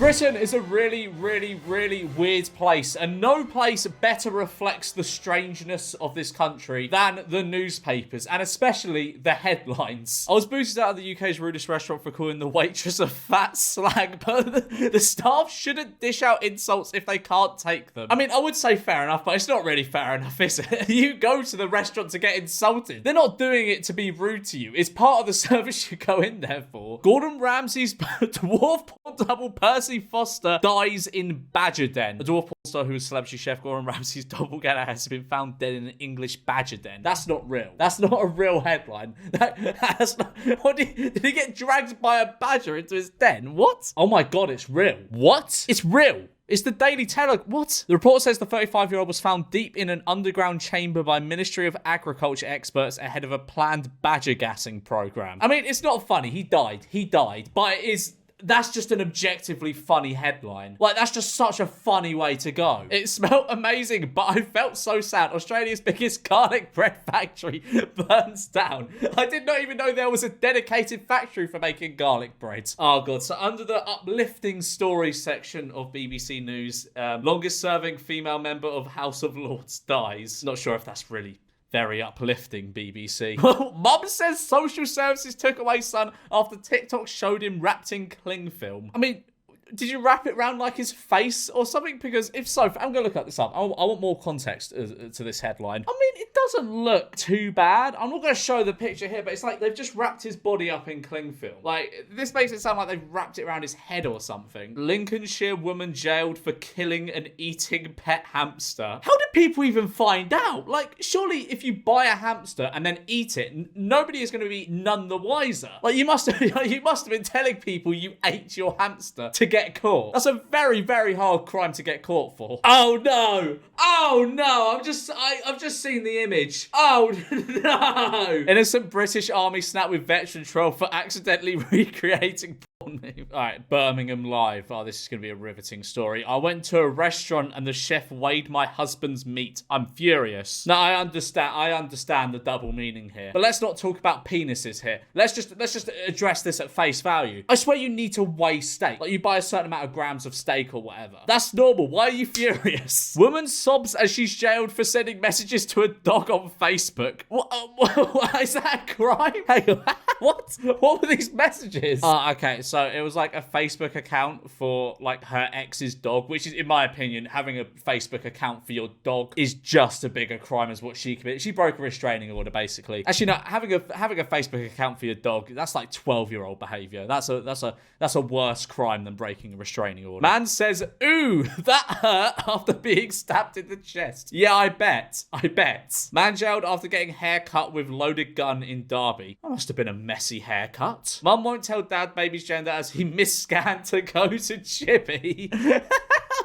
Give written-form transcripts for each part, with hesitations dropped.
Britain is a really, really, really weird place, and no place better reflects the strangeness of this country than the newspapers, and especially the headlines. I was booted out of the UK's rudest restaurant for calling the waitress a fat slag, but the staff shouldn't dish out insults if they can't take them. I mean, I would say fair enough, but it's not really fair enough, is it? You go to the restaurant to get insulted. They're not doing it to be rude to you. It's part of the service you go in there for. Gordon Ramsay's dwarf porn double Percy Foster dies in Badger Den. A dwarf porn star who was celebrity chef Gordon Ramsay's doppelganger has been found dead in an English badger den. That's not real. That's not a real headline. That's not, did he get dragged by a badger into his den? What? Oh my god, it's real. What? It's real. It's the Daily Telegraph. What? The report says the 35-year-old was found deep in an underground chamber by Ministry of Agriculture experts ahead of a planned badger gassing program. I mean, it's not funny. He died. But it is... That's just an objectively funny headline. Like, that's just such a funny way to go. It smelled amazing, but I felt so sad. Australia's biggest garlic bread factory burns down. I did not even know there was a dedicated factory for making garlic bread. Oh, God. So under the uplifting stories section of BBC News, longest serving female member of House of Lords dies. Not sure if that's really... very uplifting, BBC. Mum says social services took away son after TikTok showed him wrapped in cling film. I mean, did you wrap it around like his face or something? Because if so, I'm going to look up this up. I want more context to this headline. I mean, it doesn't look too bad. I'm not going to show the picture here, but it's like they've just wrapped his body up in cling film. Like, this makes it sound like they've wrapped it around his head or something. Lincolnshire woman jailed for killing and eating pet hamster. How did people even find out? Like, surely if you buy a hamster and then eat it, nobody is going to be none the wiser. Like, you must have been telling people you ate your hamster to get caught. That's a very, very hard crime to get caught for. Oh no! Oh no! I've just seen the image. Oh no! Innocent British Army snapped with veteran troll for accidentally recreating porn meme. Alright, Birmingham Live. Oh, this is going to be a riveting story. I went to a restaurant and the chef weighed my husband's meat. I'm furious. Now, I understand the double meaning here. But let's not talk about penises here. Let's just address this at face value. I swear you need to weigh steak. Like, you buy a certain amount of grams of steak or whatever. That's normal. Why are you furious? Woman sobs as she's jailed for sending messages to a dog on Facebook. What is that a crime? Hang on. What? What were these messages? Okay, so it was like a Facebook account for like her ex's dog, which is, in my opinion, having a Facebook account for your dog is just a bigger crime as what she committed. She broke a restraining order, basically. Actually, no, having a Facebook account for your dog, that's like 12-year-old behavior. That's a worse crime than breaking a restraining order. Man says, ooh, that hurt after being stabbed in the chest. Yeah, I bet. Man jailed after getting haircut with loaded gun in Derby. That must have been a messy haircut. Mum won't tell dad baby's gender as he misscanned to go to Chippy. I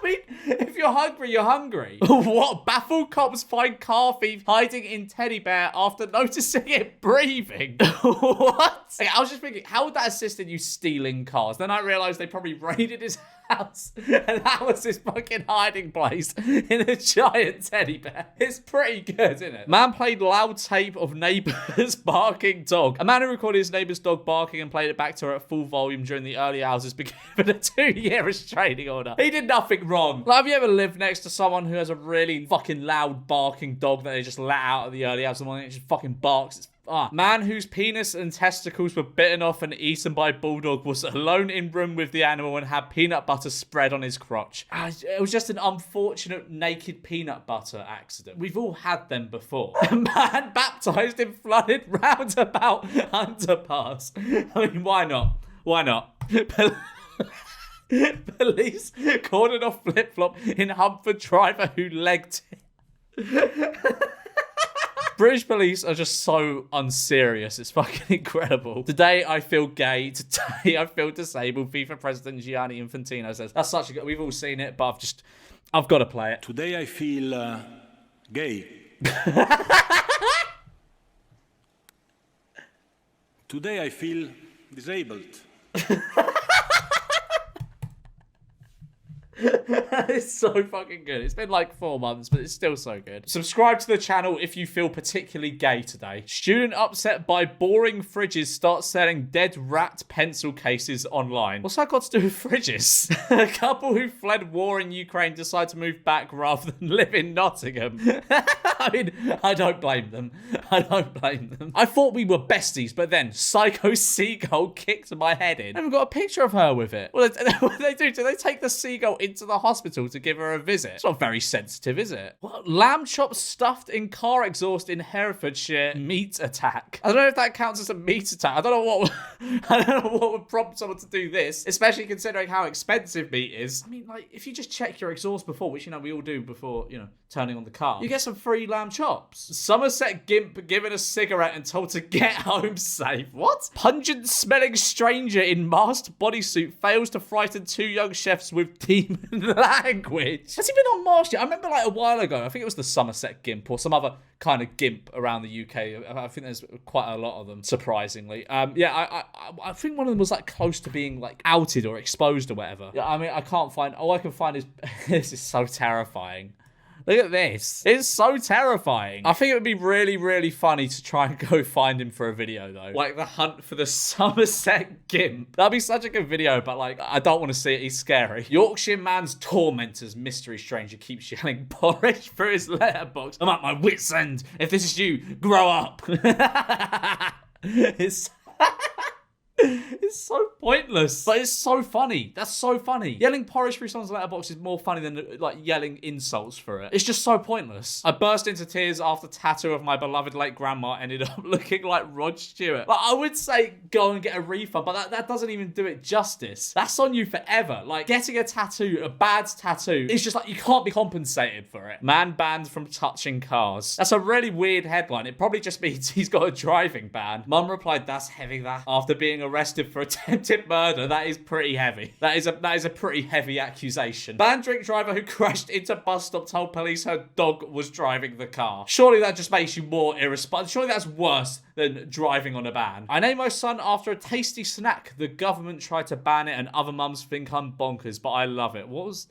mean, if you're hungry, you're hungry. What? Baffled cops find car thief hiding in teddy bear after noticing it breathing. What? Okay, I was just thinking, how would that assist in you stealing cars? Then I realised they probably raided his house and that was his fucking hiding place in a giant teddy bear. It's pretty good, isn't it? Man played loud tape of neighbour's barking dog. A man who recorded his neighbour's dog barking and played it back to her at full volume during the early hours has been given a 2-year restraining order. He did nothing wrong. Like, have you ever lived next to someone who has a really fucking loud barking dog that they just let out at the early hours of the morning? It just fucking barks. It's man whose penis and testicles were bitten off and eaten by bulldog was alone in room with the animal and had peanut butter spread on his crotch. It was just an unfortunate naked peanut butter accident. We've all had them before. A man baptised in flooded roundabout underpass. I mean, why not? Why not? Police cordoned off flip-flop in Humford driver who legged it. British police are just so unserious. It's fucking incredible. Today I feel gay. Today I feel disabled. FIFA President Gianni Infantino says. That's such a good... We've all seen it, but I've got to play it. Today I feel gay. Today I feel disabled. It's so fucking good. It's been like 4 months, but it's still so good. Subscribe to the channel if you feel particularly gay today. Student upset by boring fridges starts selling dead rat pencil cases online. What's that got to do with fridges? A couple who fled war in Ukraine decide to move back rather than live in Nottingham. I mean, I don't blame them. I don't blame them. I thought we were besties, but then Psycho Seagull kicked my head in. I haven't got a picture of her with it. What do they do? Do they take the seagull into the hospital to give her a visit? It's not very sensitive, is it? What? Lamb chops stuffed in car exhaust in Herefordshire. Meat attack. I don't know if that counts as a meat attack. I don't know what would prompt someone to do this, especially considering how expensive meat is. I mean, like, if you just check your exhaust before, which, you know, we all do before, you know, turning on the car, you get some free lamb chops. Somerset Gimp given a cigarette and told to get home safe. What? Pungent smelling stranger in masked bodysuit fails to frighten 2 young chefs with demon language. Has he been on Masked yet? I remember like a while ago, I think it was the Somerset Gimp or some other kind of gimp around the UK. I think there's quite a lot of them, surprisingly. Yeah, I think one of them was like close to being like outed or exposed or whatever. Yeah, I mean, I can't find, all I can find is, this is so terrifying. Look at this. It's so terrifying. I think it would be really, really funny to try and go find him for a video, though. Like the hunt for the Somerset Gimp. That'd be such a good video, but like, I don't want to see it. He's scary. Yorkshire man's tormentors mystery stranger keeps yelling porridge through his letterbox. I'm at my wit's end. If this is you, grow up. It's so pointless, but it's so funny. That's so funny. Yelling porridge through someone's letterbox is more funny than like yelling insults for it. It's just so pointless. I burst into tears after tattoo of my beloved late grandma ended up looking like Rod Stewart. Like, I would say go and get a refund, but that doesn't even do it justice. That's on you forever. Like, getting a tattoo, a bad tattoo, it's just like you can't be compensated for it. Man banned from touching cars. That's a really weird headline. It probably just means he's got a driving ban. Mum replied, "That's heavy, that." After being arrested for attempted murder. That is pretty heavy. That is a pretty heavy accusation. Banned drink driver who crashed into bus stop told police her dog was driving the car. Surely that just makes you more irresponsible. Surely that's worse than driving on a ban. I named my son after a tasty snack. The government tried to ban it and other mums think I'm bonkers, but I love it. What was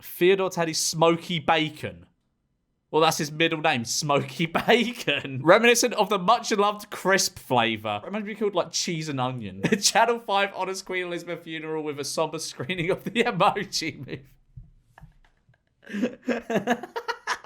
Theodore Teddy's Smoky Bacon? Well, that's his middle name, Smoky Bacon. Reminiscent of the much-loved crisp flavour. It might be called, like, cheese and onion. Channel 5 honours Queen Elizabeth funeral with a somber screening of the Emoji Movie.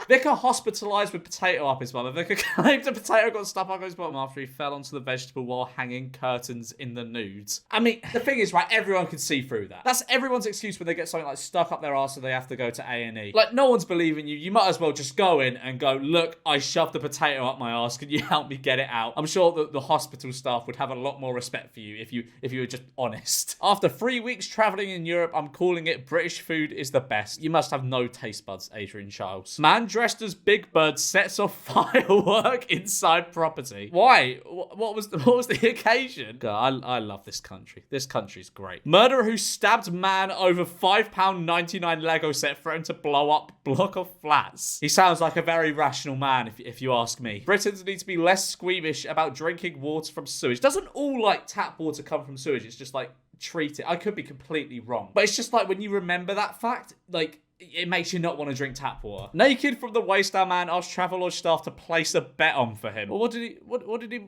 Vicar hospitalised with potato up his bum. A vicar claimed a potato got stuck up his bum after he fell onto the vegetable while hanging curtains in the nudes. I mean, the thing is, right, everyone can see through that. That's everyone's excuse when they get something like stuck up their arse so they have to go to A&E. Like, no one's believing you. You might as well just go in and go, look, I shoved the potato up my arse. Can you help me get it out? I'm sure that the hospital staff would have a lot more respect for you if you were just honest. After 3 weeks travelling in Europe, I'm calling it British food is the best. You must have no taste buds, Adrian Childs. Man dressed as Big Bird sets off firework inside property. Why? What was the occasion? God, I love this country. This country's great. Murderer who stabbed man over £5.99 Lego set threatened to blow up block of flats. He sounds like a very rational man, if you ask me. Britons need to be less squeamish about drinking water from sewage. Doesn't all like tap water come from sewage? It's just like treat it. I could be completely wrong, but it's just like when you remember that fact, like, it makes you not want to drink tap water. Naked from the waist down man asked Travelodge staff to place a bet on for him. Well, what did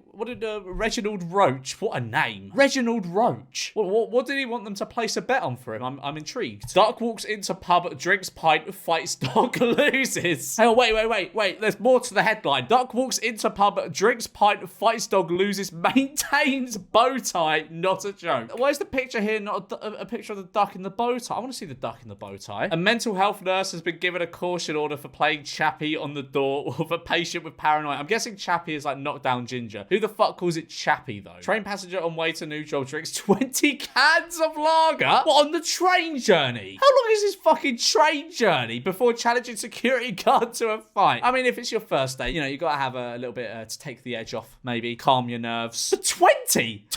Reginald Roach? What a name. Reginald Roach. What did he want them to place a bet on for him? I'm intrigued. Duck walks into pub, drinks pint, fights dog, loses. Hang on, wait. There's more to the headline. Duck walks into pub, drinks pint, fights dog, loses, maintains bow tie. Not a joke. Why is the picture here not a picture of the duck in the bow tie? I want to see the duck in the bow tie. A mental health nurse has been given a caution order for playing Chappie on the door of a patient with paranoia. I'm guessing Chappie is like knockdown ginger. Who the fuck calls it Chappie though? Train passenger on way to New Job drinks 20 cans of lager. What, on the train journey? How long is this fucking train journey before challenging security guard to a fight? I mean, if it's your first day, you know, you gotta have a little bit to take the edge off, maybe calm your nerves. 20?